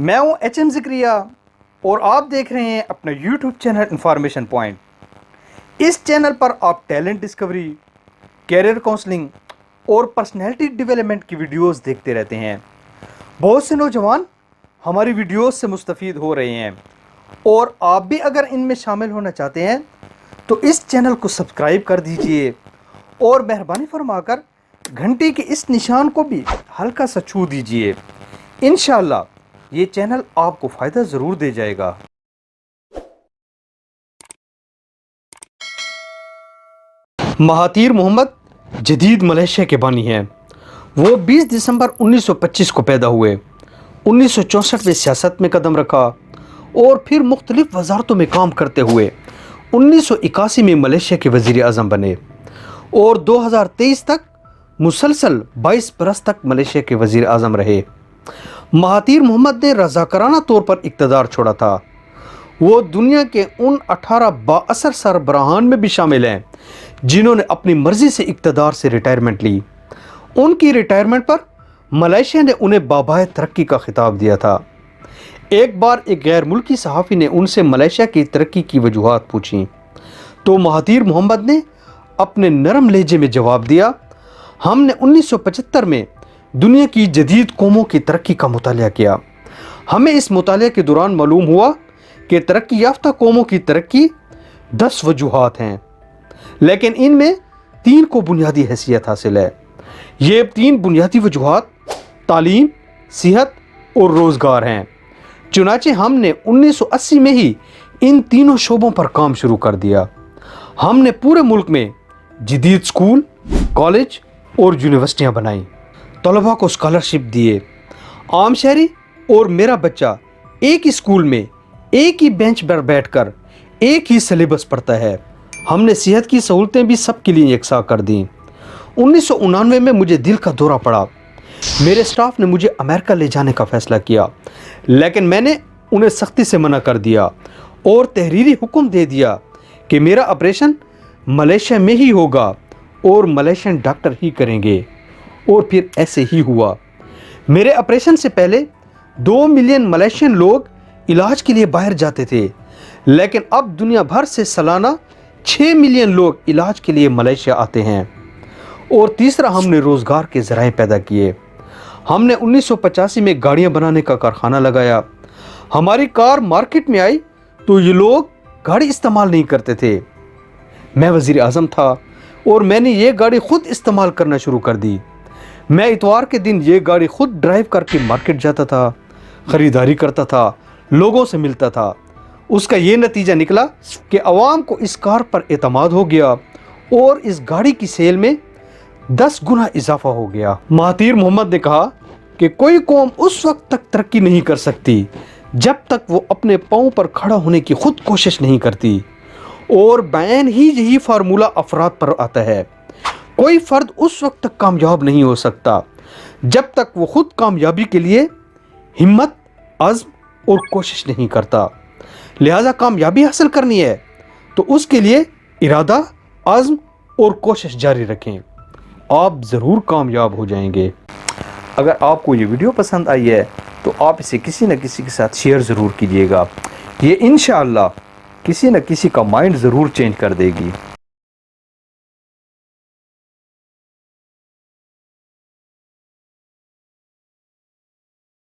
میں ہوں HM ذکریہ اور آپ دیکھ رہے ہیں اپنا YouTube چینل انفارمیشن پوائنٹ۔ اس چینل پر آپ ٹیلنٹ ڈسکوری، کیریئر کونسلنگ اور پرسنالٹی ڈیولپمنٹ کی ویڈیوز دیکھتے رہتے ہیں۔ بہت سے نوجوان ہماری ویڈیوز سے مستفید ہو رہے ہیں، اور آپ بھی اگر ان میں شامل ہونا چاہتے ہیں تو اس چینل کو سبسکرائب کر دیجئے اور مہربانی فرما کر گھنٹی کے اس نشان کو بھی ہلکا سا چھو دیجئے۔ انشاءاللہ یہ چینل آپ کو فائدہ ضرور دے جائے گا۔ مہاتیر محمد جدید ملیشیا کے بانی ہیں۔ وہ 20 دسمبر 1925 کو پیدا ہوئے، 1964 میں سیاست میں قدم رکھا اور پھر مختلف وزارتوں میں کام کرتے ہوئے 1981 میں ملیشیا کے وزیر اعظم بنے اور 2023 تک مسلسل 22 برس تک ملیشیا کے وزیر اعظم رہے۔ مہاتیر محمد نے رضاکارانہ طور پر اقتدار چھوڑا تھا۔ وہ دنیا کے ان 18 بااثر سربراہان میں بھی شامل ہیں جنہوں نے اپنی مرضی سے اقتدار سے ریٹائرمنٹ لی۔ ان کی ریٹائرمنٹ پر ملیشیا نے انہیں بابائے ترقی کا خطاب دیا تھا۔ ایک بار ایک غیر ملکی صحافی نے ان سے ملیشیا کی ترقی کی وجوہات پوچھیں تو مہاتیر محمد نے اپنے نرم لہجے میں جواب دیا، ہم نے 1975 میں دنیا کی جدید قوموں کی ترقی کا مطالعہ کیا۔ ہمیں اس مطالعے کے دوران معلوم ہوا کہ ترقی یافتہ قوموں کی ترقی 10 وجوہات ہیں، لیکن ان میں 3 کو بنیادی حیثیت حاصل ہے۔ یہ 3 بنیادی وجوہات تعلیم، صحت اور روزگار ہیں۔ چنانچہ ہم نے 1980 میں ہی ان تینوں شعبوں پر کام شروع کر دیا۔ ہم نے پورے ملک میں جدید اسکول، کالج اور یونیورسٹیاں بنائیں، طلباء کو اسکالرشپ دیے۔ عام شہری اور میرا بچہ ایک ہی اسکول میں ایک ہی بینچ پر بیٹھ کر ایک ہی سلیبس پڑھتا ہے۔ ہم نے صحت کی سہولتیں بھی سب کے لیے یکساں کر دیں۔ 1999 میں مجھے دل کا دورہ پڑا۔ میرے سٹاف نے مجھے امریکہ لے جانے کا فیصلہ کیا، لیکن میں نے انہیں سختی سے منع کر دیا اور تحریری حکم دے دیا کہ میرا آپریشن ملیشیا میں ہی ہوگا اور ملیشین ڈاکٹر ہی کریں گے، اور پھر ایسے ہی ہوا۔ میرے آپریشن سے پہلے 2 ملین ملیشین لوگ علاج کے لیے باہر جاتے تھے، لیکن اب دنیا بھر سے سالانہ 6 ملین لوگ علاج کے لیے ملیشیا آتے ہیں۔ اور تیسرا، ہم نے روزگار کے ذرائع پیدا کیے۔ ہم نے 1985 میں گاڑیاں بنانے کا کارخانہ لگایا۔ ہماری کار مارکیٹ میں آئی تو یہ لوگ گاڑی استعمال نہیں کرتے تھے۔ میں وزیر اعظم تھا اور میں نے یہ گاڑی خود استعمال کرنا شروع کر دی۔ میں اتوار کے دن یہ گاڑی خود ڈرائیو کر کے مارکیٹ جاتا تھا، خریداری کرتا تھا، لوگوں سے ملتا تھا۔ اس کا یہ نتیجہ نکلا کہ عوام کو اس کار پر اعتماد ہو گیا اور اس گاڑی کی سیل میں 10 گنا اضافہ ہو گیا۔ مہاتیر محمد نے کہا کہ کوئی قوم اس وقت تک ترقی نہیں کر سکتی جب تک وہ اپنے پاؤں پر کھڑا ہونے کی خود کوشش نہیں کرتی، اور بعین ہی یہی فارمولہ افراد پر آتا ہے۔ کوئی فرد اس وقت تک کامیاب نہیں ہو سکتا جب تک وہ خود کامیابی کے لیے ہمت، عزم اور کوشش نہیں کرتا۔ لہذا کامیابی حاصل کرنی ہے تو اس کے لیے ارادہ، عزم اور کوشش جاری رکھیں، آپ ضرور کامیاب ہو جائیں گے۔ اگر آپ کو یہ ویڈیو پسند آئی ہے تو آپ اسے کسی نہ کسی کے ساتھ شیئر ضرور کیجیے گا۔ یہ انشاءاللہ کسی نہ کسی کا مائنڈ ضرور چینج کر دے گی۔